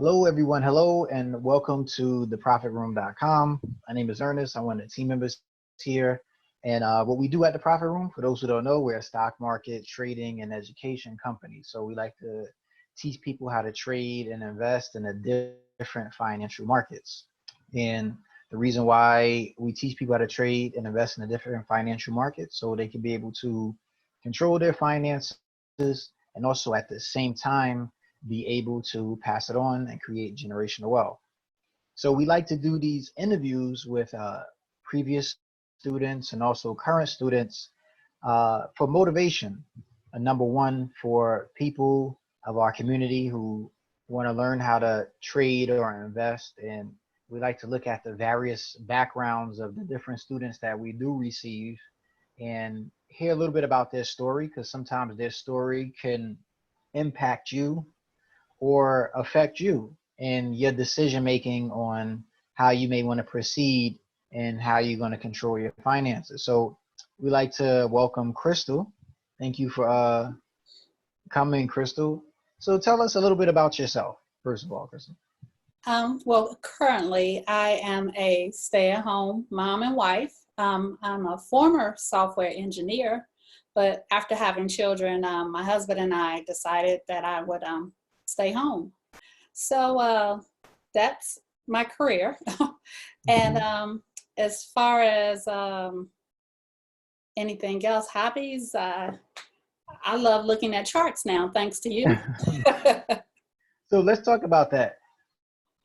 Hello, everyone. Hello, and welcome to TheProfitRoom.com. My name is Ernest. I'm one of the team members here. And what we do at The Profit Room, for those who don't know, we're a stock market, trading, and education company. So we like to teach people how to trade and invest in the different financial markets. And the reason why we teach people how to trade and invest in the different financial markets, so they can be able to control their finances and also at the same time be able to pass it on and create generational wealth. So we like to do these interviews with previous students and also current students for motivation. Number one, for people of our community who want to learn how to trade or invest. And we like to look at the various backgrounds of the different students that we do receive and hear a little bit about their story, because sometimes their story can impact you or affect you in your decision making on how you may want to proceed and how you're going to control your finances. So we like to welcome Krystal. Thank you for coming, Krystal. So tell us a little bit about yourself, first of all, Krystal. Well, currently I am a stay-at-home mom and wife. I'm a former software engineer, but after having children, my husband and I decided that I would stay home. So that's my career. And as far as anything else, hobbies, I love looking at charts now, thanks to you. So let's talk about that.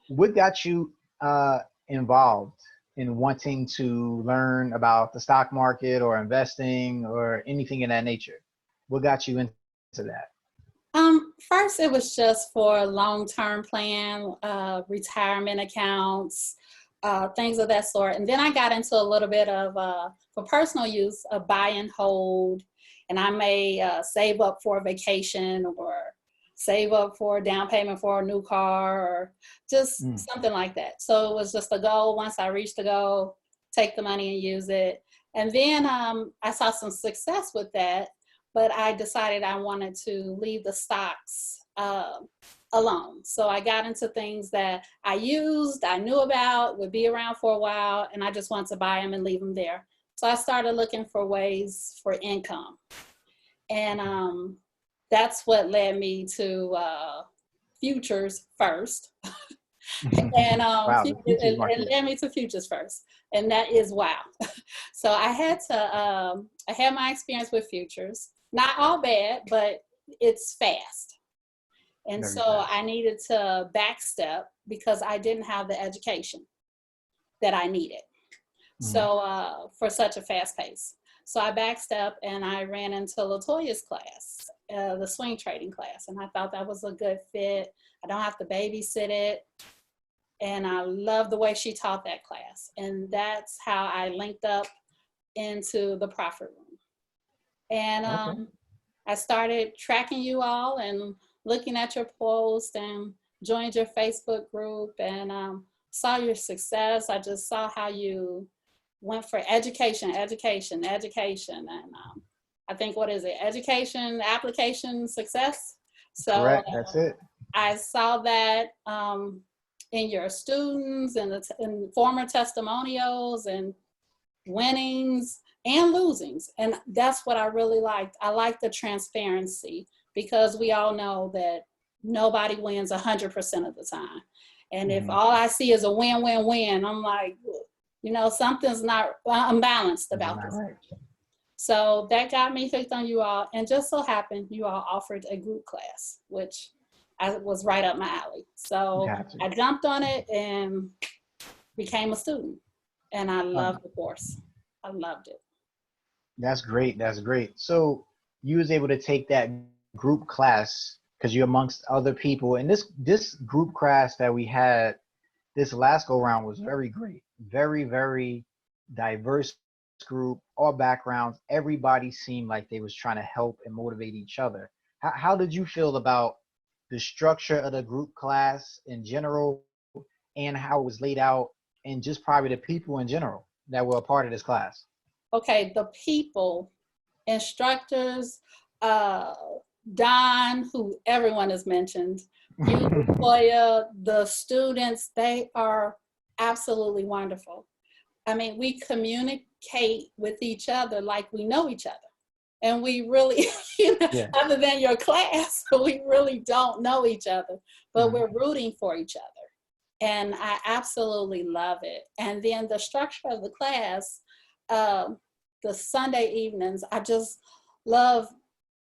What got you involved in wanting to learn about the stock market or investing or anything in that nature? What got you into that? First, it was just for a long-term plan, retirement accounts, things of that sort. And then I got into a little bit of, for personal use, a buy and hold. And I may save up for a vacation or save up for a down payment for a new car or just something like that. So it was just a goal. Once I reached the goal, take the money and use it. And then I saw some success with that. But I decided I wanted to leave the stocks alone. So I got into things that I used, I knew about, would be around for a while, and I just wanted to buy them and leave them there. So I started looking for ways for income. And that's what led me to futures first. And Wow, it led me to futures first. And that is wow. So I had to, I had my experience with futures. Not all bad, but it's fast. And Very so fast. I needed to backstep because I didn't have the education that I needed. So for such a fast pace. So I backstepped and I ran into Latoya's class, the swing trading class. And I thought that was a good fit. I don't have to babysit it. And I love the way she taught that class. And that's how I linked up into the Profit Room. And I started tracking you all and looking at your posts and joined your Facebook group and saw your success. I just saw how you went for education. And I think, what is it? Education, application, success. So correct, that's it. I saw that in your students and in former testimonials and winnings and losings. And that's what I really liked. I like the transparency because we all know that nobody wins 100% of the time. And if all I see is a win, win, win, I'm like, you know, something's not unbalanced about this. Right. So that got me hooked on you all. And just so happened, you all offered a group class, which I was right up my alley. So I jumped on it and became a student. And I loved the course. I loved it. That's great. That's great. So you was able to take that group class because you're amongst other people. And this group class that we had this last go round was very great. Very, very diverse group, all backgrounds. Everybody seemed like they was trying to help and motivate each other. How did you feel about the structure of the group class in general and how it was laid out and just probably the people in general that were a part of this class? Okay, the people, instructors, Don, who everyone has mentioned, you, Latoya, the students, they are absolutely wonderful. I mean, we communicate with each other like we know each other. And we really, Yeah. other than your class, we really don't know each other, but Mhm. we're rooting for each other. And I absolutely love it. And then the structure of the class, the Sunday evenings, love,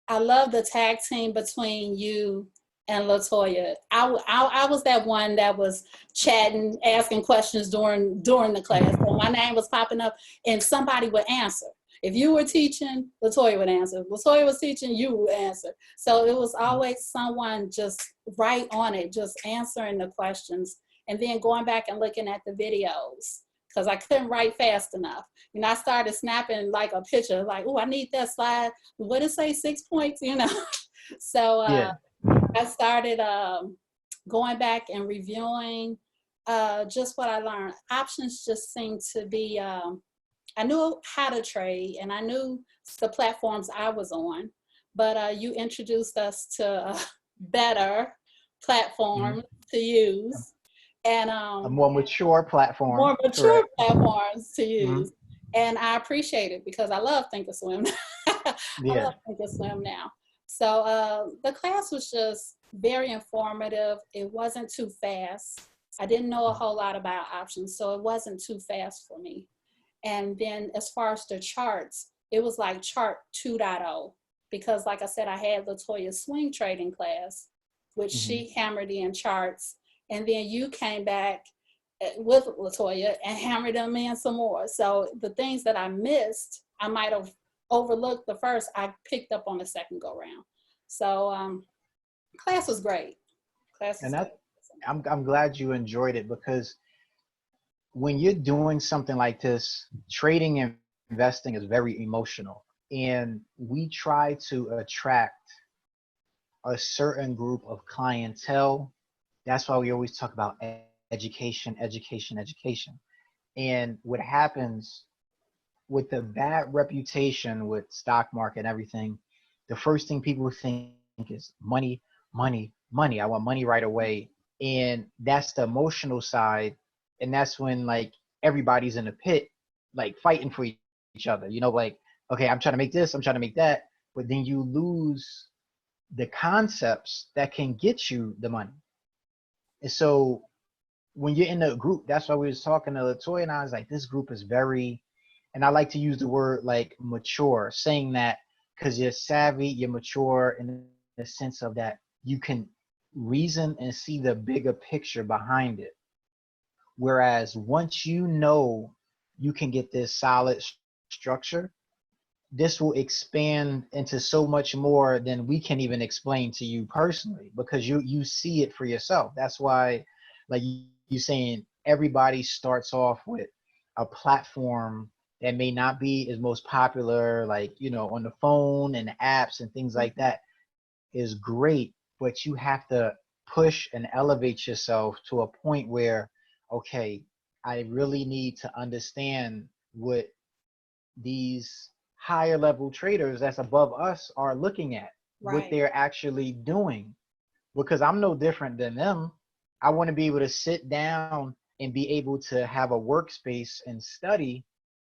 I love the tag team between you and Latoya. I was that one that was chatting, asking questions during the class. So my name was popping up and somebody would answer. If you were teaching, Latoya would answer. If Latoya was teaching, you would answer. So it was always someone just right on it, just answering the questions and then going back and looking at the videos because I couldn't write fast enough. I started snapping like a picture, like, oh, I need that slide. What did it say, 6 points, So Yeah. I started going back and reviewing just what I learned. Options just seemed to be, I knew how to trade and I knew the platforms I was on, but you introduced us to better Mhm. platforms to use and A more mature platform. more mature Correct. platforms to Mhm. use. And I appreciate it because I love Thinkorswim. I Yeah. love Thinkorswim now. So the class was just very informative. It wasn't too fast. I didn't know a whole lot about options, so it wasn't too fast for me. And then as far as the charts, it was like chart 2.0 because like I said, I had Latoya's swing trading class, which Mhm. she hammered in charts. And then you came back with Latoya and hammered them in some more. So the things that I missed, I might have overlooked the first, I picked up on the second go round. So class was great. Class was And great. I'm glad you enjoyed it because when you're doing something like this, trading and investing is very emotional. And we try to attract a certain group of clientele. That's why we always talk about education, education, education. And what happens with the bad reputation with stock market and everything, the first thing people think is money, money, money. I want money right away. And that's the emotional side. And that's when like everybody's in a pit, like fighting for each other, like, okay, I'm trying to make this, I'm trying to make that. But then you lose the concepts that can get you the money. And so when you're in a group, that's why we was talking to Latoya and I was like, this group is very, and I like to use the word like mature, saying that because you're savvy, you're mature in the sense of that you can reason and see the bigger picture behind it. Whereas once you know you can get this solid structure, this will expand into so much more than we can even explain to you personally because you see it for yourself. That's why, like you saying, everybody starts off with a platform that may not be as most popular, like on the phone and apps and things like that is great, but you have to push and elevate yourself to a point where, okay, I really need to understand what these higher level traders that's above us are looking at, what Right. they're actually doing. Because I'm no different than them. I want to be able to sit down and be able to have a workspace and study.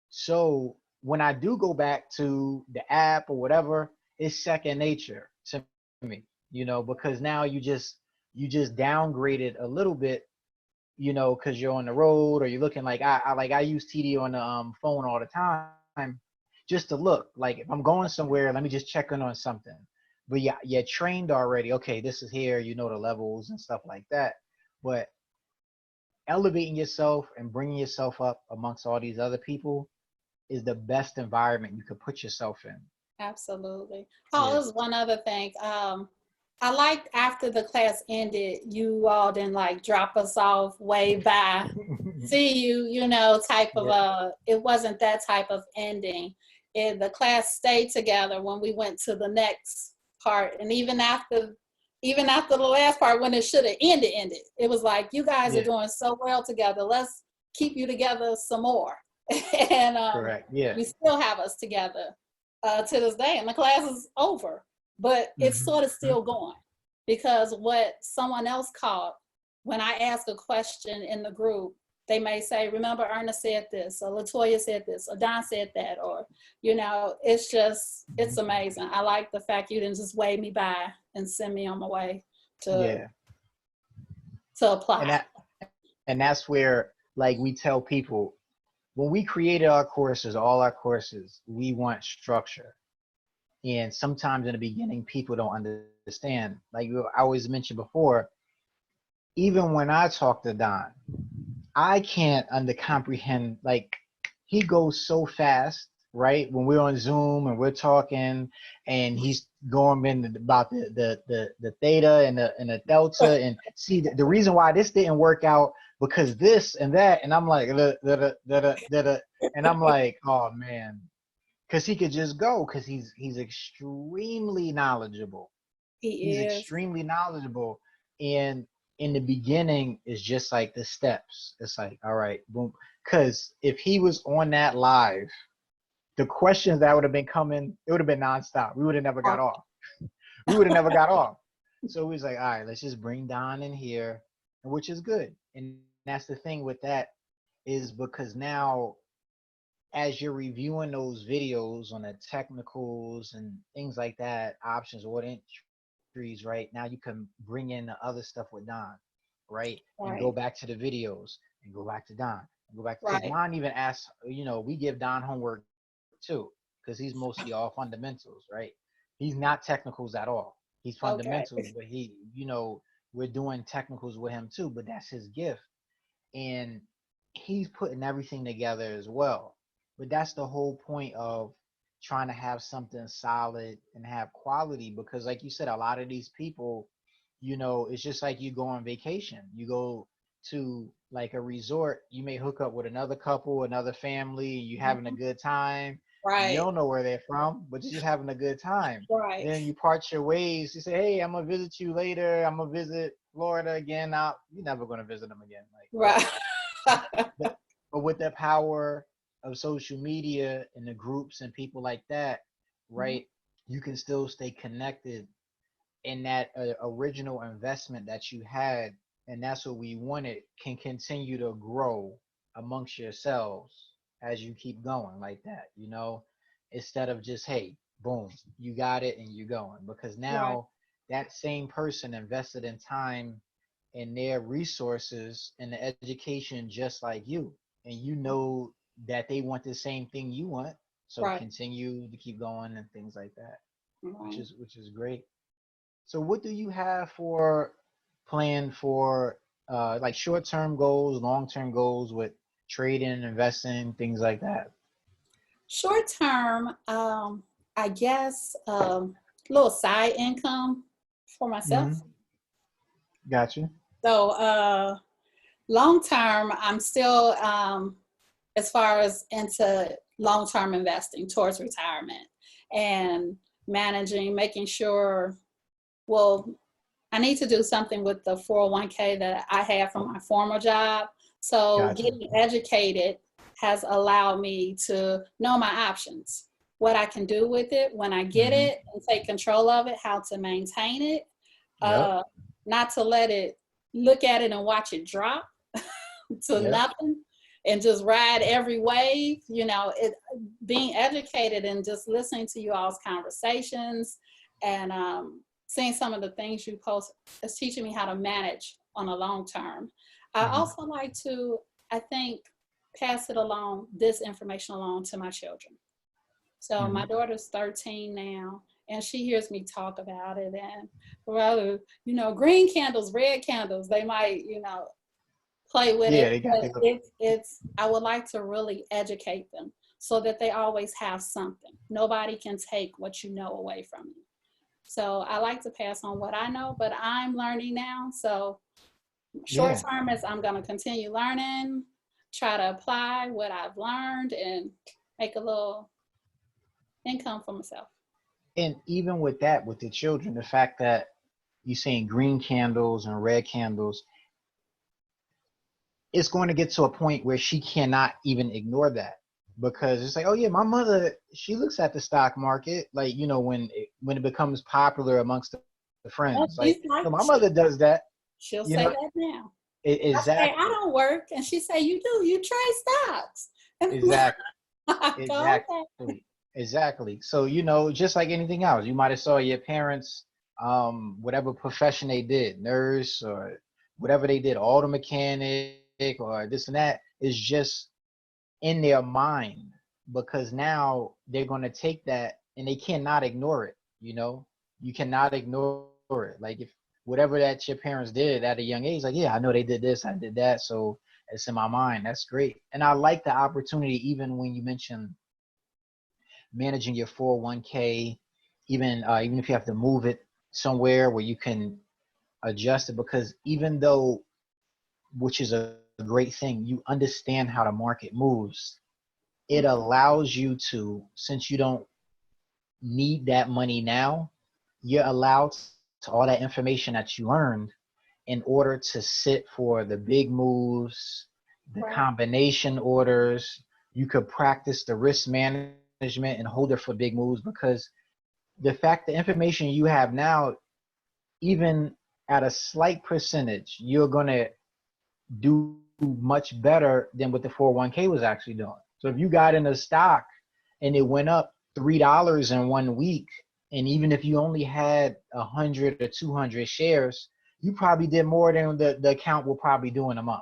So when I do go back to the app or whatever, it's second nature to me, because now you just downgraded a little bit, because you're on the road or you're looking like I use TD on the phone all the time just to look. Like if I'm going somewhere, let me just check in on something. But yeah, you're trained already. Okay, this is here, the levels and stuff like that. But elevating yourself and bringing yourself up amongst all these other people is the best environment you could put yourself in. Absolutely. Oh, Yeah. there's one other thing. I liked after the class ended, you all didn't like drop us off, wave bye, see you, type of Yeah. it wasn't that type of ending. The class stayed together when we went to the next part. And even after the last part, when it should have ended. It was like, you guys are Yeah. doing so well together. Let's keep you together some more. And Correct. Yeah. you still have us together to this day, and the class is over. but it's Mm-hmm. sort of still going, because what someone else caught when I ask a question in the group, they may say, remember Ernest said this, or Latoya said this, or Don said that, or, it's just, it's amazing. I like the fact you didn't just wave me by and send me on my way to Yeah. apply. And that's where, like, we tell people, when we created our courses, all our courses, we want structure. And sometimes in the beginning, people don't understand. Like I always mentioned before, even when I talk to Don, I can't comprehend. Like, he goes so fast, right? When we're on Zoom and we're talking, and he's going in about the theta and the delta, and see the reason why this didn't work out because this and that, and I'm like, and I'm like, oh man, because he could just go, because he's extremely knowledgeable. He He's is. extremely knowledgeable. And in the beginning, it's just like the steps. It's like, all right, boom. Because if he was on that live, the questions that would have been coming, it would have been nonstop. We would have never got off. We would have never got off. So we was like, all right, let's just bring Don in here, which is good. And that's the thing with that, is because now, as you're reviewing those videos on the technicals and things like that, options, or what entries, right? Now you can bring in the other stuff with Don, right? And go back to the videos and go back to Don. And go back, because Don even asks, we give Don homework too, because he's mostly all fundamentals, right? He's not technicals at all. He's fundamentals, but we're doing technicals with him too, but that's his gift. And he's putting everything together as well. But that's the whole point of trying to have something solid and have quality, because like you said, a lot of these people, it's just like you go on vacation. You go to like a resort, you may hook up with another couple, another family, you having a good time. Right. You don't know where they're from, but you're just having a good time. Right. Then you part your ways. You say, hey, I'm gonna visit you later. I'm gonna visit Florida again. Now you're never gonna visit them again. Like, right. but with the power of social media and the groups and people like that, right? You can still stay connected in that original investment that you had, and that's what we wanted, can continue to grow amongst yourselves as you keep going like that, instead of just, hey, boom, you got it and you're going. Because now that same person invested in time and their resources and the education just like you, and that they want the same thing you want, so continue to keep going and things like that, which is great. So what do you have for plan for like short-term goals, long-term goals with trading, investing, things like that? Short term, I guess little side income for myself. Gotcha. So long term, I'm still as far as into long-term investing towards retirement and managing, making sure, I need to do something with the 401k that I had from my former job. So getting educated has allowed me to know my options, what I can do with it when I get it and take control of it, how to maintain it, not to let it, look at it and watch it drop to nothing and just ride every wave. Being educated and just listening to you all's conversations and seeing some of the things you post is teaching me how to manage on a long term. I also like to, I think, pass this information along to my children. So my daughter's 13 now, and she hears me talk about it. And rather, green candles, red candles, they might, play with it. But I would like to really educate them so that they always have something. Nobody can take what you know away from you. So I like to pass on what I know, but I'm learning now. So short term is I'm going to continue learning, try to apply what I've learned and make a little income for myself. And even with that, with the children, the fact that you're saying green candles and red candles, it's going to get to a point where she cannot even ignore that, because it's like, oh yeah, my mother, she looks at the stock market, like, you know, when it becomes popular amongst the Oh, friends, like, she's like, no, my mother does that, she'll you say know. that now. I say, I Exactly, don't work. And she say, you do, you trade stocks. And exactly, I go, okay. exactly, exactly. So, you know, just like anything else, you might have saw your parents, whatever profession they did, nurse or whatever they did, auto mechanic or this and that, is just in their mind, because now they're going to take that and they cannot ignore it. You know, you cannot ignore it. Like, if whatever that your parents did at a young age, like, yeah, I know they did this, I did that, so it's in my mind. That's great. And I like the opportunity, even when you mentioned managing your 401k, even if you have to move it somewhere where you can adjust it, because even though, which is a great thing, you understand how the market moves, it allows you to, since you don't need that money now, you're allowed to all that information that you learned in order to sit for the big moves, the Right, combination orders. You could practice the risk management and hold it for big moves, because the information you have now, even at a slight percentage, you're going to do much better than what the 401k was actually doing. So if you got in a stock and it went up $3 in 1 week, and even if you only had 100 or 200 shares, you probably did more than the account will probably do in a month.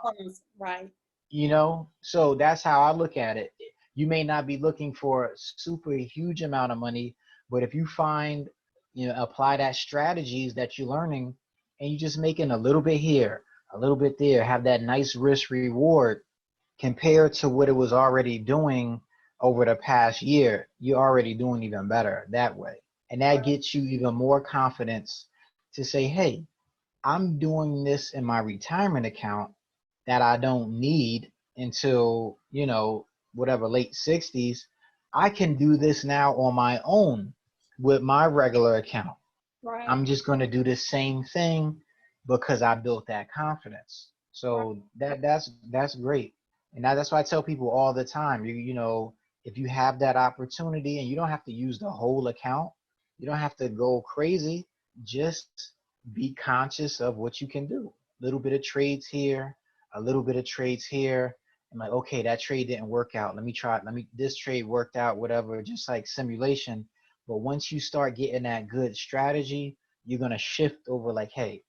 right, You know, so that's how I look at it. You may not be looking for a super huge amount of money, but if you find, you know, apply that strategies that you're learning, and you just making a little bit here, a little bit there, have that nice risk reward compared to what it was already doing over the past year, you're already doing even better that way. And that right, gets you even more confidence to say, hey, I'm doing this in my retirement account that I don't need until, you know, whatever, late 60s. I can do this now on my own with my regular account. right, I'm just going to do the same thing because I built that confidence. right, So that's great. And that's why I tell people all the time, you know, if you have that opportunity, and you don't have to use the whole account, you don't have to go crazy, just be conscious of what you can do. A little bit of trades here, a little bit of trades here. I'm like, okay, that trade didn't work out. Let me try it. This trade worked out, whatever, just like simulation. But once you start getting that good strategy, you're going to shift over like, hey,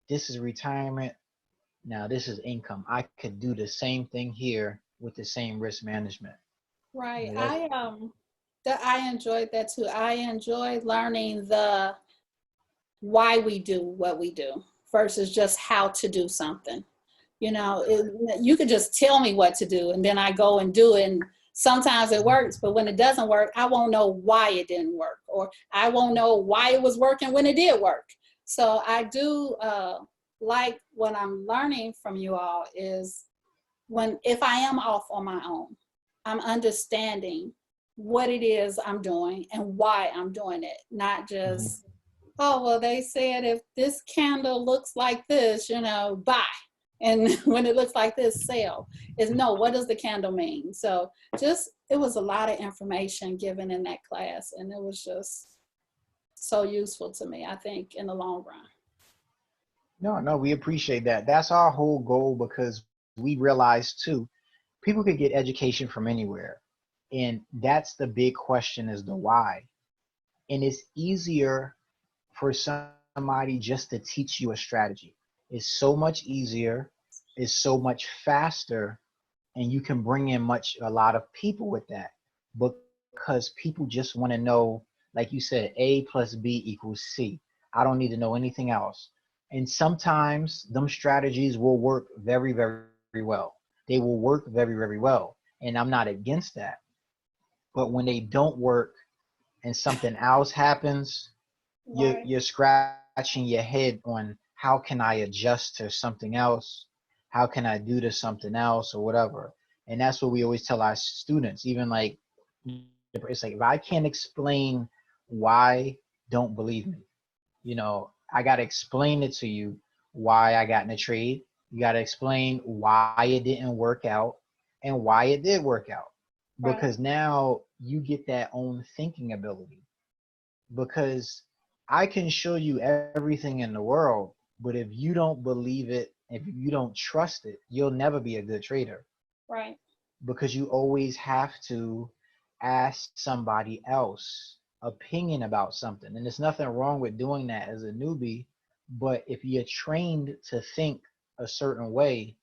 this is retirement. Now this is income. I could do the same thing here with the same risk management. right. Yeah, that's I enjoyed that too. I enjoyed learning the why we do what we do versus just how to do something. You know, you could just tell me what to do and then I go and do it. And sometimes it works, but when it doesn't work, I won't know why it didn't work, or I won't know why it was working when it did work. So I do like what I'm learning from you all is if I am off on my own, I'm understanding what it is I'm doing and why I'm doing it, not Mhm. just, oh, well, they said if this candle looks like this, buy. And when it looks like this, sell. Is no, what does the candle mean? So it was a lot of information given in that class. And it was just so useful to me, I think, in the long run. No, we appreciate that. That's our whole goal, because we realize too, people could get education from anywhere. And that's the big question, is the why. And it's easier for somebody just to teach you a strategy. It's so much easier, it's so much faster, and you can bring in a lot of people with that, because people just want to know, like you said, A plus B equals C. I don't need to know anything else. And sometimes them strategies will work very, very well. They will work very, very well. And I'm not against that. But when they don't work and something else happens, Right, you're scratching your head on, how can I adjust to something else? How can I do to something else, or whatever? And that's what we always tell our students. Even like, it's like, if I can't explain why, don't believe me. You know, I got to explain it to you, why I got in a trade. You got to explain why it didn't work out and why it did work out. Right. because now you get that own thinking ability. Because I can show you everything in the world, but if you don't believe it, if you don't trust it, you'll never be a good trader, Right. because you always have to ask somebody else opinion about something. And there's nothing wrong with doing that as a newbie, but if you're trained to think a certain way,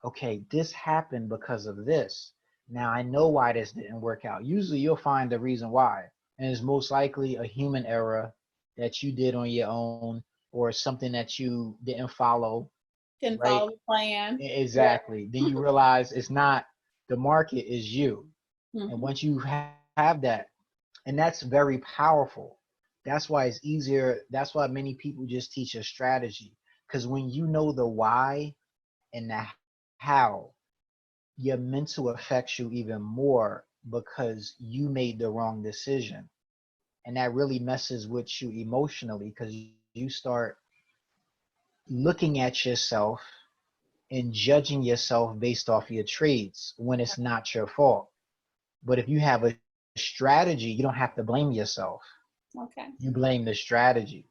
okay, this happened because of this. Now I know why this didn't work out. Usually you'll find the reason why, and it's most likely a human error that you did on your own, or something that you didn't follow, Didn't right? follow the plan. Yeah. Exactly. Then you realize it's not the market, is you. And Hmm. once you have that, and that's very powerful. That's why it's easier. That's why many people just teach a strategy, because when you know the why and the how, your mental affects you even more, because you made the wrong decision. And that really messes with you emotionally, because you start looking at yourself and judging yourself based off your trades when it's not your fault. But if you have a strategy, you don't have to blame yourself. Okay. You blame the strategy.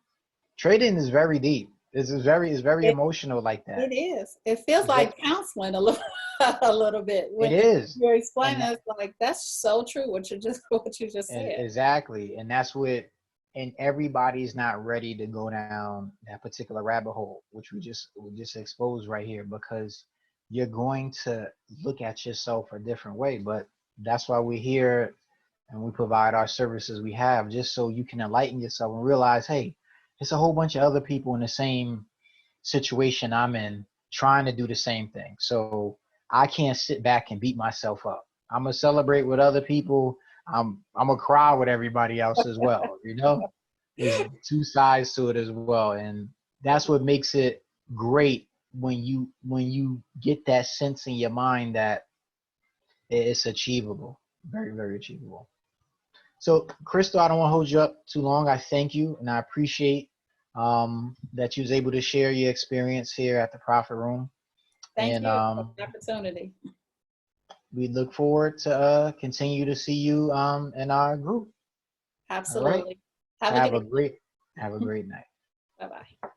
Trading is very deep. It's very It, emotional like it that. is. It feels It's very, like counseling a little, a little bit it when is. you're And explaining. It's like that's so true. What you just said. exactly. And that's what, and everybody's not ready to go down that particular rabbit hole, which we just exposed right here, because you're going to look at yourself a different way. But that's why we're here, and we provide our services we have, just so you can enlighten yourself and realize, hey, it's a whole bunch of other people in the same situation I'm in, trying to do the same thing. So I can't sit back and beat myself up. I'm gonna celebrate with other people. I'm gonna cry with everybody else as well. There's two sides to it as well, and that's what makes it great when you get that sense in your mind that it's achievable, very very achievable. So, Krystal, I don't want to hold you up too long. I thank you, and I appreciate that you was able to share your experience here at the Profit Room. Thank And you for the opportunity. we look forward to continue to see you in our group. All right. Absolutely. Have a Have good a evening. great have a great night. Bye bye.